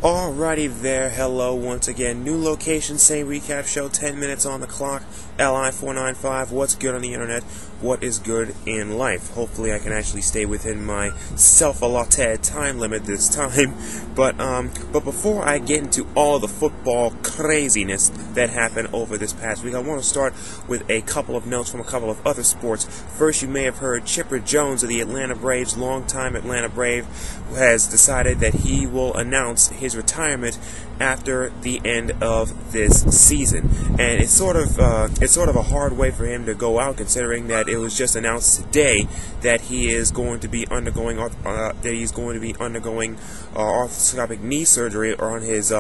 Alrighty there, hello once again. New location, same recap show, 10 minutes on the clock, LI495. What's good on the internet? What is good in life? Hopefully I can actually stay within my self-allotted time limit this time. But before I get into all the football craziness that happened over this past week, I want to start with a couple of notes from a couple of other sports. First, you may have heard Chipper Jones of the Atlanta Braves, longtime Atlanta Brave, has decided that he will announce his retirement after the end of this season, and it's sort of a hard way for him to go out, considering that it was just announced today that he is going to be undergoing arthroscopic knee surgery on his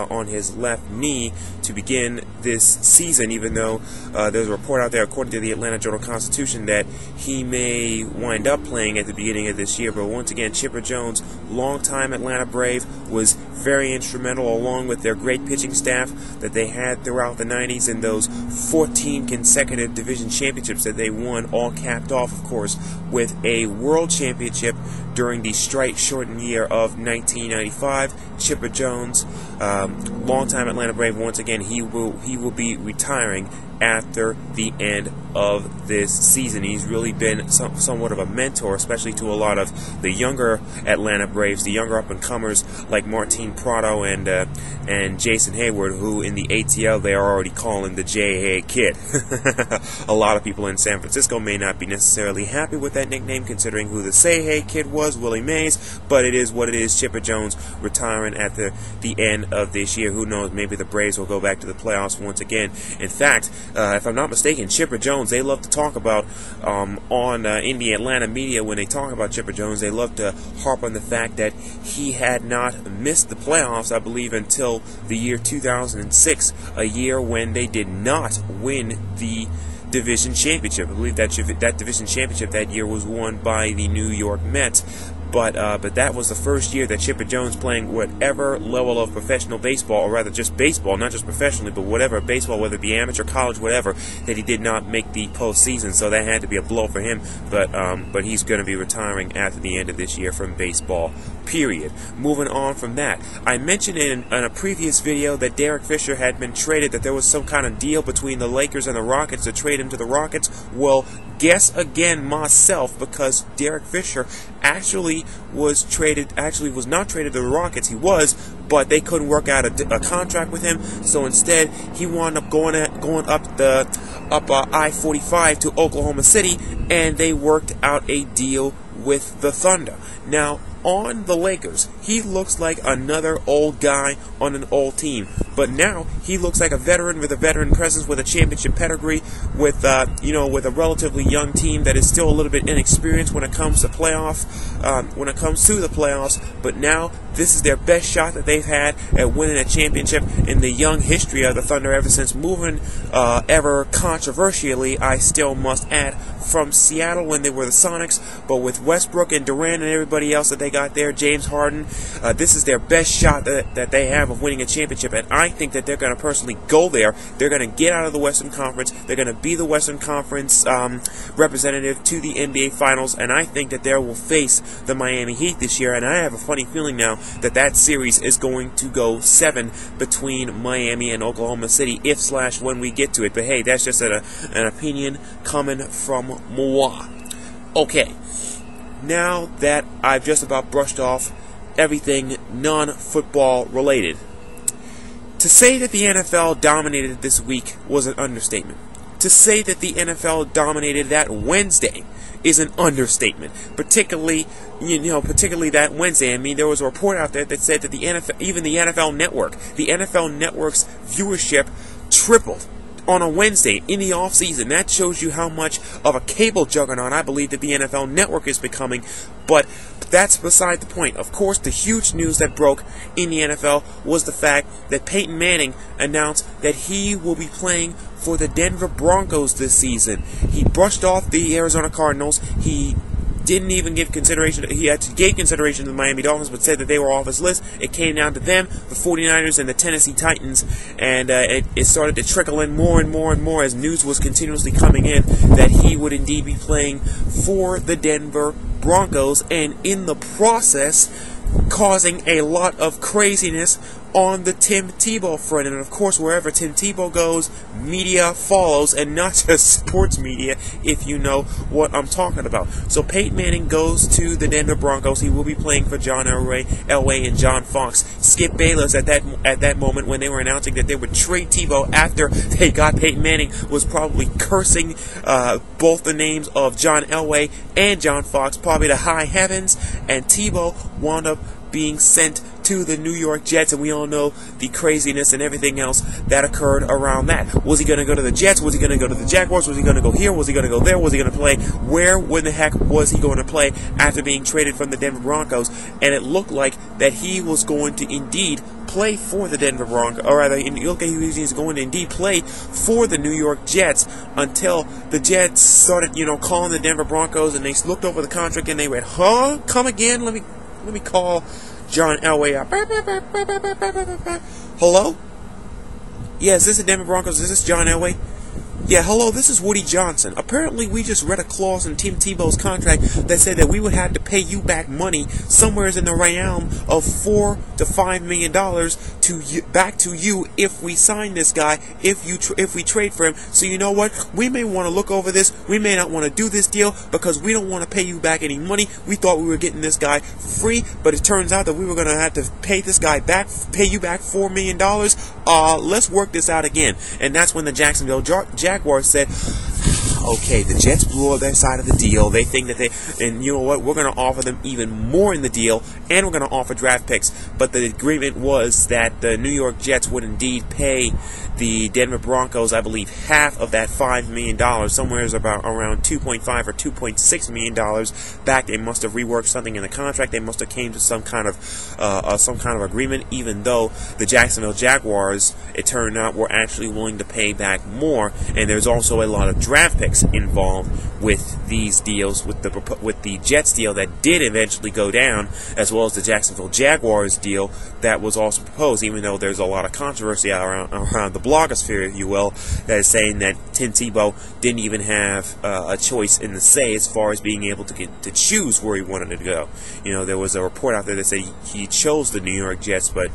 left knee to begin this season. Even though there's a report out there, according to the Atlanta Journal-Constitution, that he may wind up playing at the beginning of this year. But once again, Chipper Jones, longtime Atlanta Brave, was very instrumental, along with their great pitching staff that they had throughout the 90s and those 14 consecutive division championships that they won, all capped off, of course, with a world championship during the strike-shortened year of 1995. Chipper Jones, longtime Atlanta Brave, once again, he will be retiring after the end of this season. He's really been somewhat of a mentor, especially to a lot of the younger Atlanta Braves, the younger up-and-comers like Martin Prado and Jason Hayward, who in the ATL they are already calling the J.A. Kid. A lot of people in San Francisco may not be necessarily happy with that nickname, considering who the Say Hey Kid was, Willie Mays, but it is what it is. Chipper Jones retiring at the end of this year. Who knows, maybe the Braves will go back to the playoffs once again. In fact, if I'm not mistaken, Chipper Jones, they love to talk about in the Atlanta media, when they talk about Chipper Jones, they love to harp on the fact that he had not missed the playoffs, I believe, until the year 2006, a year when they did not win the division championship. I believe that division championship that year was won by the New York Mets. But that was the first year that Chipper Jones, playing whatever level of professional baseball, or rather just baseball, not just professionally, but whatever baseball, whether it be amateur, college, whatever, that he did not make the postseason. So that had to be a blow for him. But he's going to be retiring after the end of this year from baseball, period. Moving on from that, I mentioned in a previous video that Derek Fisher had been traded, that there was some kind of deal between the Lakers and the Rockets to trade him to the Rockets. Well, guess again myself, because Derek Fisher actually was not traded to the Rockets. He was, but they couldn't work out a contract with him. So instead, he wound up going up I-45 to Oklahoma City, and they worked out a deal with the Thunder. Now, on the Lakers, he looks like another old guy on an old team, but now he looks like a veteran with a veteran presence, with a championship pedigree, with a relatively young team that is still a little bit inexperienced when it comes to the playoffs. But now this is their best shot that they've had at winning a championship in the young history of the Thunder, ever since moving, ever controversially, I still must add, from Seattle when they were the Sonics. But with Westbrook and Durant and everybody else that they got there, James Harden, this is their best shot that they have of winning a championship, and I think that they're going to personally go there. They're going to get out of the Western Conference. They're going to be the Western Conference representative to the NBA Finals, and I think that they will face the Miami Heat this year. And I have a funny feeling now that series is going to go 7 between Miami and Oklahoma City, when we get to it. But hey, that's just an opinion coming from moi. Okay, now that I've just about brushed off everything non-football related, to say that the NFL dominated this week was an understatement. To say that the NFL dominated that Wednesday is an understatement. Particularly that Wednesday. I mean, there was a report out there that said that the NFL Network's viewership tripled on a Wednesday in the offseason. That shows you how much of a cable juggernaut I believe that the NFL Network is becoming. But that's beside the point. Of course, the huge news that broke in the NFL was the fact that Peyton Manning announced that he will be playing for the Denver Broncos this season. He brushed off the Arizona Cardinals. He didn't even give consideration. He gave consideration to the Miami Dolphins, but said that they were off his list. It came down to them, the 49ers, and the Tennessee Titans, and it started to trickle in more and more and more as news was continuously coming in that he would indeed be playing for the Denver Broncos, and in the process causing a lot of craziness on the Tim Tebow front. And of course, wherever Tim Tebow goes, media follows, and not just sports media, if you know what I'm talking about. So Peyton Manning goes to the Denver Broncos. He will be playing for John Elway and John Fox. Skip Bayless at that moment when they were announcing that they would trade Tebow after they got Peyton Manning was probably cursing both the names of John Elway and John Fox, probably to high heavens, and Tebow wound up being sent to the New York Jets, and we all know the craziness and everything else that occurred around that. Was he going to go to the Jets? Was he going to go to the Jaguars? Was he going to go here? Was he going to go there? Was he going to play? Where in the heck was he going to play after being traded from the Denver Broncos? And it looked like that he was going to indeed play for the Denver Broncos, or rather, it looked like he was going to indeed play for the New York Jets until the Jets started, calling the Denver Broncos, and they looked over the contract and they went, "Huh? Come again? Let me call John Elway up." Hello? Yeah, is this the Denver Broncos? Is this John Elway? Yeah, hello, this is Woody Johnson. Apparently, we just read a clause in Tim Tebow's contract that said that we would have to pay you back money somewhere in the realm of $4 to $5 million back to you if we sign this guy, if we trade for him. So you know what? We may want to look over this. We may not want to do this deal because we don't want to pay you back any money. We thought we were getting this guy free, but it turns out that we were going to have to pay this guy back, pay you back $4 million. Let's work this out again. And that's when the Jacksonville Jaguars said, okay, the Jets blew up their side of the deal. They think that and you know what, we're going to offer them even more in the deal, and we're going to offer draft picks. But the agreement was that the New York Jets would indeed pay the Denver Broncos, I believe, half of that $5 million, somewhere around $2.5 or $2.6 million back. They must have reworked something in the contract. They must have came to some kind of agreement, even though the Jacksonville Jaguars, it turned out, were actually willing to pay back more. And there's also a lot of draft picks involved with these deals, with the Jets deal that did eventually go down, as well as the Jacksonville Jaguars deal that was also proposed, even though there's a lot of controversy around the blogosphere, if you will, that is saying that Tim Tebow didn't even have a choice in the say as far as being able to choose where he wanted to go. There was a report out there that said he chose the New York Jets, but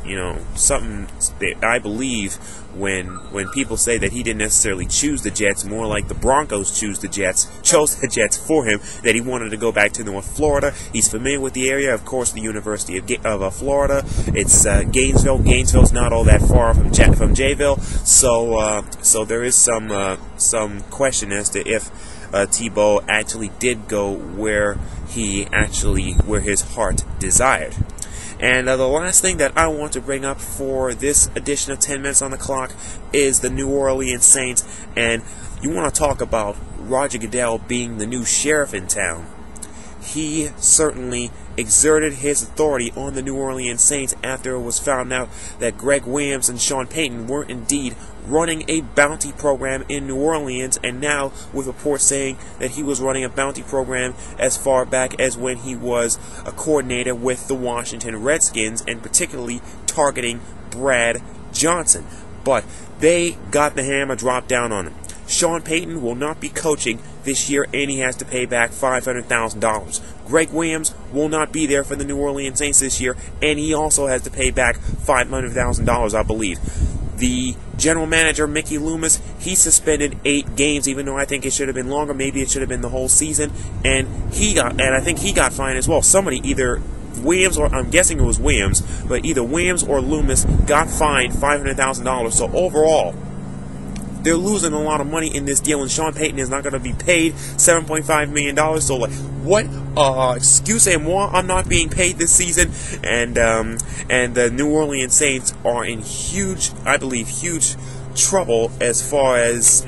something that I believe when people say that he didn't necessarily choose the Jets, more like the Broncos chose the Jets for him, that he wanted to go back to North Florida. He's familiar with the area, of course, the University of Florida. It's Gainesville. Gainesville's not all that far from Jayville, so there is some question as to if Tebow actually did go where his heart desired. And the last thing that I want to bring up for this edition of 10 Minutes on the Clock is the New Orleans Saints. And you want to talk about Roger Goodell being the new sheriff in town. He certainly exerted his authority on the New Orleans Saints after it was found out that Greg Williams and Sean Payton were indeed running a bounty program in New Orleans, and now with reports saying that he was running a bounty program as far back as when he was a coordinator with the Washington Redskins, and particularly targeting Brad Johnson. But they got the hammer dropped down on him. Sean Payton will not be coaching this year, and he has to pay back $500,000. Greg Williams will not be there for the New Orleans Saints this year, and he also has to pay back $500,000, I believe. The general manager, Mickey Loomis, he suspended 8 games, even though I think it should have been longer. Maybe it should have been the whole season. And I think he got fined as well. Somebody, either Williams, or I'm guessing it was Williams, but either Williams or Loomis got fined $500,000. So overall, they're losing a lot of money in this deal, and Sean Payton is not going to be paid $7.5 million. So, what excusez-moi, I'm not being paid this season. And the New Orleans Saints are in huge trouble as far as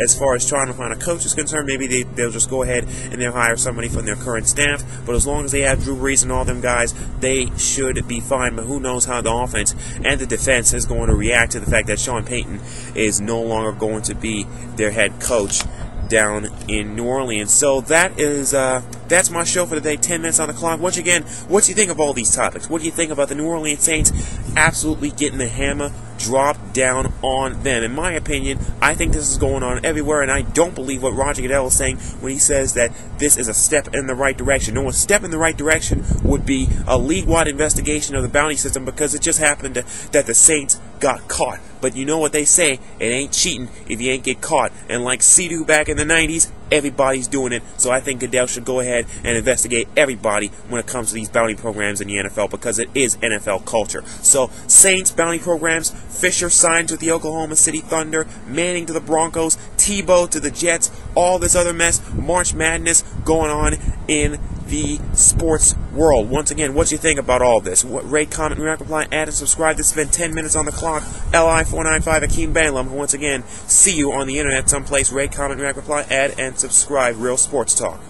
trying to find a coach is concerned. Maybe they'll just go ahead and they'll hire somebody from their current staff. But as long as they have Drew Brees and all them guys, they should be fine. But who knows how the offense and the defense is going to react to the fact that Sean Payton is no longer going to be their head coach down in New Orleans. So that's my show for today. 10 minutes on the clock. Once again, what do you think of all these topics? What do you think about the New Orleans Saints absolutely getting the hammer dropped down on them? In my opinion, I think this is going on everywhere, and I don't believe what Roger Goodell is saying when he says that this is a step in the right direction. No, a step in the right direction would be a league-wide investigation of the bounty system, because it just happened that the Saints got caught. But you know what they say, it ain't cheating if you ain't get caught. And like C-Do back in the 90s, everybody's doing it. So I think Goodell should go ahead and investigate everybody when it comes to these bounty programs in the NFL, because it is NFL culture. So Saints bounty programs, Fisher signed with the Oklahoma City Thunder, Manning to the Broncos, Tebow to the Jets, all this other mess, March Madness going on in the sports world. Once again, what do you think about all this? Rate, comment, react, reply, add, and subscribe. This has been 10 minutes on the clock. LI495 Akeem Balaam. Once again, see you on the internet someplace. Rate, comment, react, reply, add, and subscribe. Real sports talk.